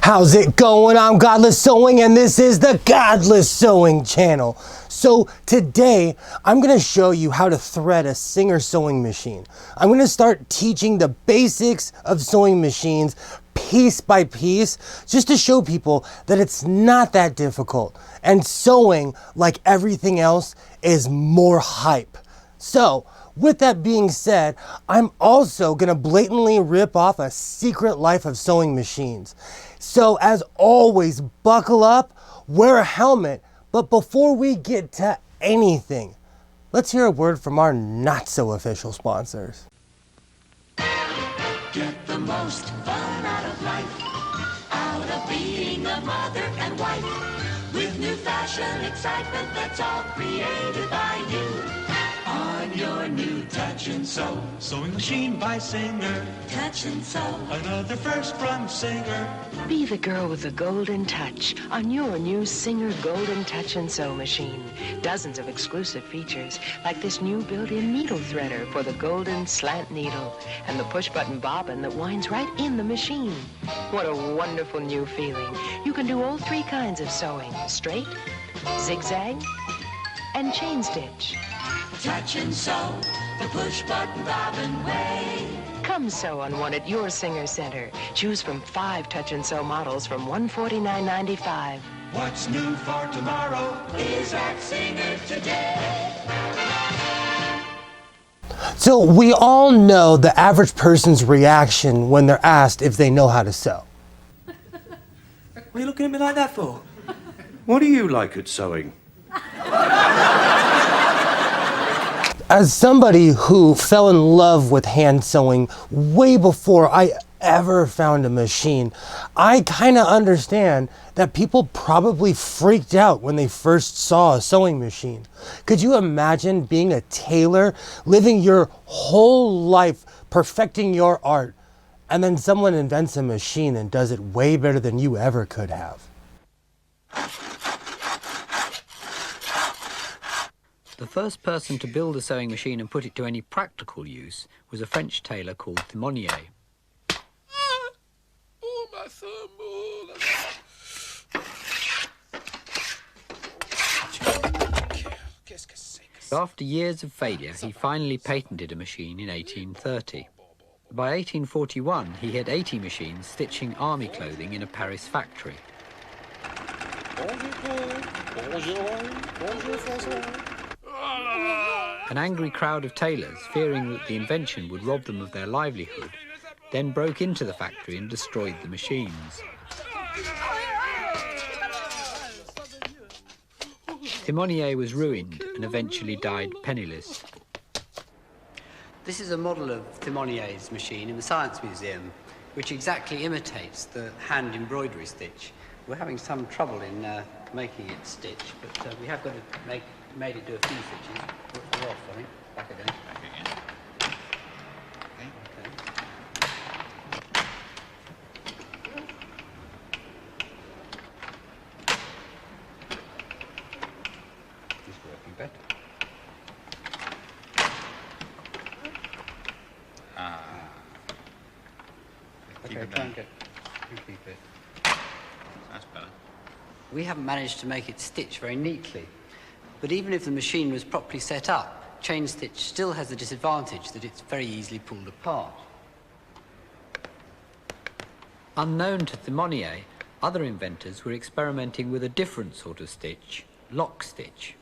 How's it going? I'm Godless Sewing and this is the Godless Sewing channel. So today I'm going to show you how to thread a Singer sewing machine. I'm going to start teaching the basics of sewing machines piece by piece just to show people that it's not that difficult and sewing, like everything else, is more hype. So with that being said, I'm also going to blatantly rip off a secret life of sewing machines. So as always, buckle up, wear a helmet, but before we get to anything, let's hear a word from our not so official sponsors. Get the most fun out of life, out of being a mother and wife, with new fashion excitement that's all created by you. On your new Touch and Sew sewing machine by Singer. Touch and Sew, another first from Singer. Be the girl with the golden touch on your new Singer Golden Touch and Sew machine. Dozens of exclusive features, like this new built-in needle threader for the golden slant needle and the push-button bobbin that winds right in the machine. What a wonderful new feeling. You can do all three kinds of sewing: straight, zigzag, and chain stitch. Touch and Sew, the push-button bobbin way. Come sew on one at your Singer Center. Choose from 5 Touch and Sew models from $149.95. What's new for tomorrow is at Singer today. So we all know the average person's reaction when they're asked if they know how to sew. What are you looking at me like that for? What do you like at sewing? As somebody who fell in love with hand sewing way before I ever found a machine, I kind of understand that people probably freaked out when they first saw a sewing machine. Could you imagine being a tailor, living your whole life perfecting your art, and then someone invents a machine and does it way better than you ever could have? The first person to build a sewing machine and put it to any practical use was a French tailor called Thimonier. After years of failure, he finally patented a machine in 1830. By 1841, he had 80 machines stitching army clothing in a Paris factory. An angry crowd of tailors, fearing that the invention would rob them of their livelihood, then broke into the factory and destroyed the machines. Thimonier was ruined and eventually died penniless. This is a model of Thimonier's machine in the Science Museum, which exactly imitates the hand embroidery stitch. We're having some trouble in making it stitch, but we have got to made it do a few stitches. We're off, I think. Back again. Back again. Okay. This is working better. Okay, try and keep it. That's better. We haven't managed to make it stitch very neatly. But even if the machine was properly set up, chain stitch still has the disadvantage that it's very easily pulled apart. Unknown to Thimonier, other inventors were experimenting with a different sort of stitch, lock stitch,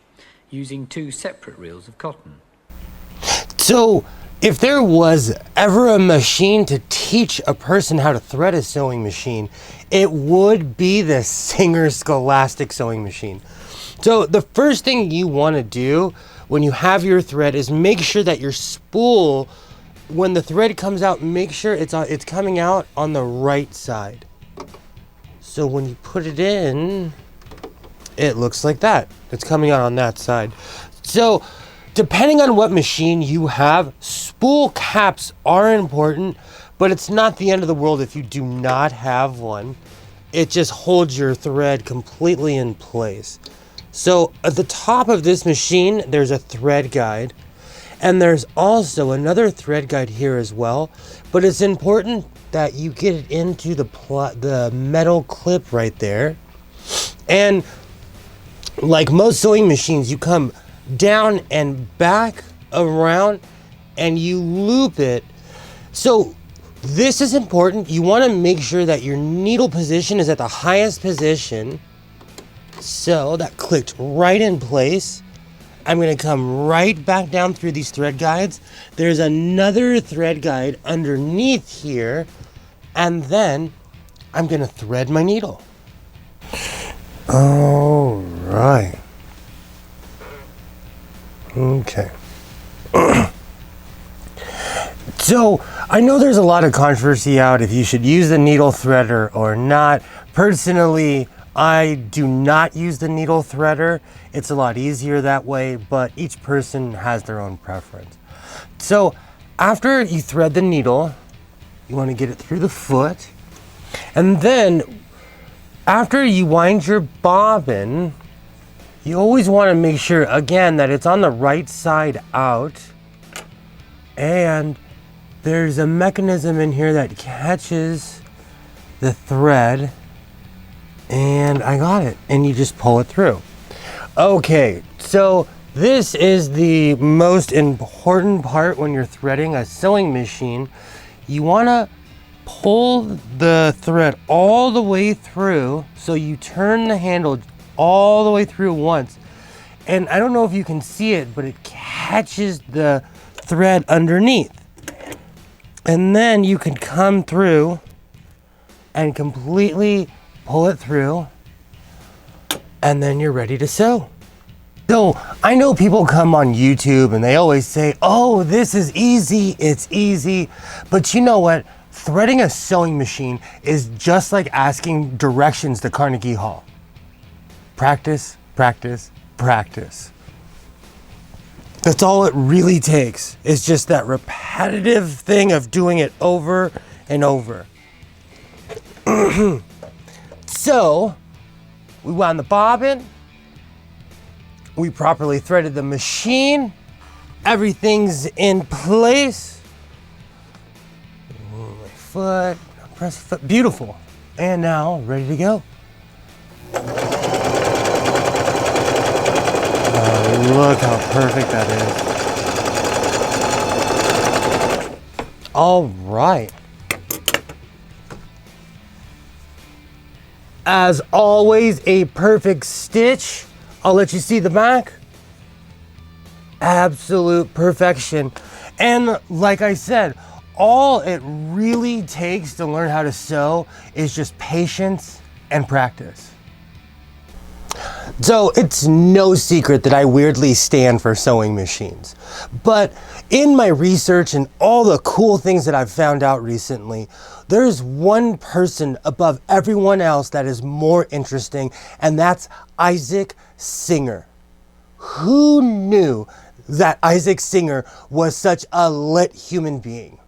using 2 separate reels of cotton. So if there was ever a machine to teach a person how to thread a sewing machine, it would be the Singer Scholastic sewing machine. So the first thing you want to do when you have your thread is make sure that your spool, when the thread comes out, make sure it's coming out on the right side. So when you put it in, it looks like that. It's coming out on that side. So depending on what machine you have, spool caps are important, but it's not the end of the world if you do not have one. It just holds your thread completely in place. So at the top of this machine, there's a thread guide, and there's also another thread guide here as well, but it's important that you get it into the metal clip right there. And like most sewing machines, you come down and back around and you loop it. So this is important. You want to make sure that your needle position is at the highest position. So that clicked right in place. I'm going to come right back down through these thread guides. There's another thread guide underneath here. And then I'm going to thread my needle. All right. Okay. So I know there's a lot of controversy out if you should use the needle threader or not. Personally, I do not use the needle threader. It's a lot easier that way, but each person has their own preference. So after you thread the needle, you want to get it through the foot. And then after you wind your bobbin, you always want to make sure, again, that it's on the right side out. And there's a mechanism in here that catches the thread. And I got it. And you just pull it through. Okay, so this is the most important part when you're threading a sewing machine. You want to pull the thread all the way through, so you turn the handle all the way through once. And I don't know if you can see it, but it catches the thread underneath. And then you can come through and completely pull it through, and then you're ready to sew. So I know people come on YouTube and they always say, oh, this is easy, it's easy. But you know what? Threading a sewing machine is just like asking directions to Carnegie Hall. Practice, practice, practice. That's all it really takes. It's just that repetitive thing of doing it over and over. So, we wound the bobbin. We properly threaded the machine. Everything's in place. My foot, press the foot, beautiful. And now, ready to go. Look how perfect that is. All right. As always, a perfect stitch. I'll let you see the back. Absolute perfection. And like I said, all it really takes to learn how to sew is just patience and practice. So it's no secret that I weirdly stand for sewing machines. But in my research and all the cool things that I've found out recently, there's one person above everyone else that is more interesting, and that's Isaac Singer. Who knew that Isaac Singer was such a lit human being?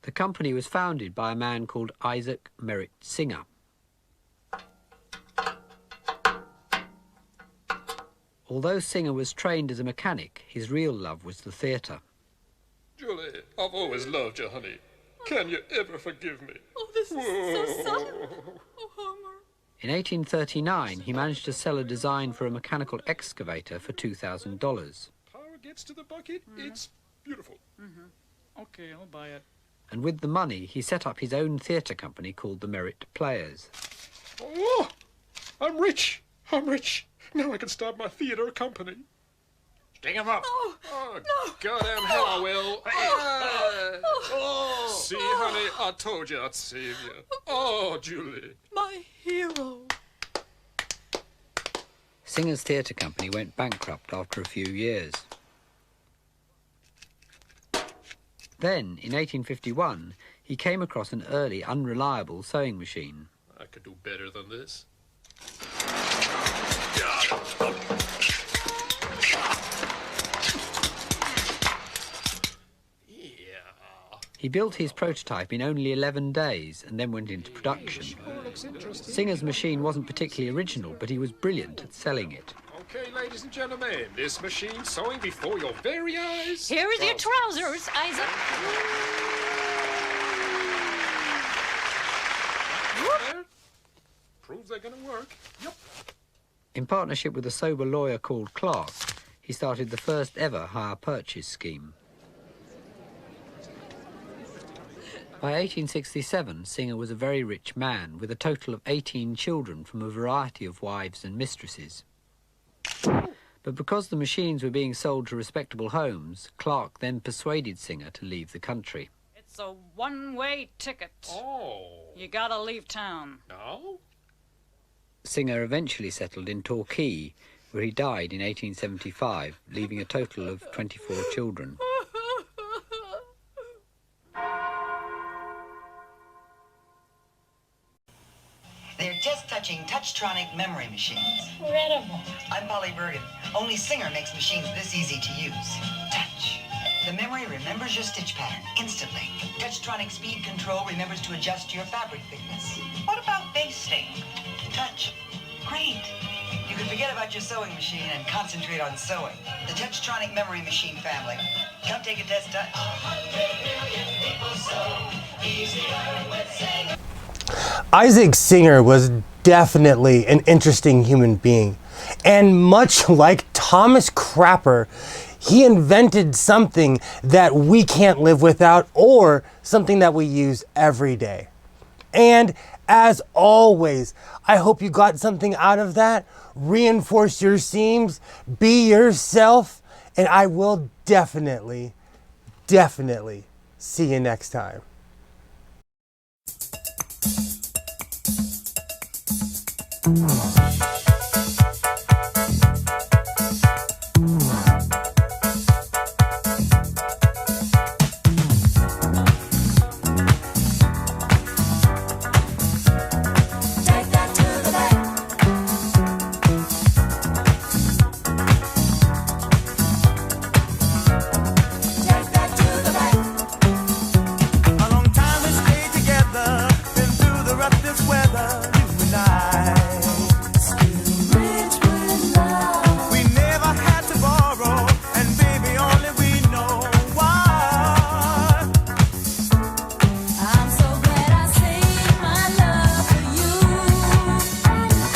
The company was founded by a man called Isaac Merritt Singer. Although Singer was trained as a mechanic, his real love was the theatre. Julie, I've always loved you, honey. Can you ever forgive me? Oh, this is so sad. Oh, Homer. In 1839, he managed to sell a design for a mechanical excavator for $2,000. Power gets to the bucket, it's beautiful. Okay, I'll buy it. And with the money, he set up his own theatre company called the Merritt Players. Oh, I'm rich. I'm rich. Now I can start my theatre company. Sting him up. Oh, no. Goddamn hell I will. See, honey, I told you I'd save you. Oh, Julie. My hero. Singer's theatre company went bankrupt after a few years. Then, in 1851, he came across an early, unreliable sewing machine. I could do better than this. He built his prototype in only 11 days and then went into production. Singer's machine wasn't particularly original, but he was brilliant at selling it. Okay, ladies and gentlemen, this machine sewing before your very eyes. Here is your trousers, Isaac. There. Proves they're gonna work. Yep. In partnership with a sober lawyer called Clark, he started the first ever hire purchase scheme. By 1867, Singer was a very rich man with a total of 18 children from a variety of wives and mistresses. But because the machines were being sold to respectable homes, Clark then persuaded Singer to leave the country. It's a one-way ticket. Oh. You gotta leave town. No? Singer eventually settled in Torquay, where he died in 1875, leaving a total of 24 children. They're just-touching Touchtronic memory machines. Incredible. I'm Polly Bergen. Only Singer makes machines this easy to use. Touch. The memory remembers your stitch pattern instantly. Touchtronic speed control remembers to adjust your fabric thickness. What about basting? Touch. Great. You can forget about your sewing machine and concentrate on sewing. The Touchtronic memory machine family. Come take a test, Touch. 100 million people sew easier with Singer. Isaac Singer was definitely an interesting human being. And much like Thomas Crapper, he invented something that we can't live without or something that we use every day. And as always, I hope you got something out of that. Reinforce your seams, be yourself, and I will definitely see you next time. Thank you.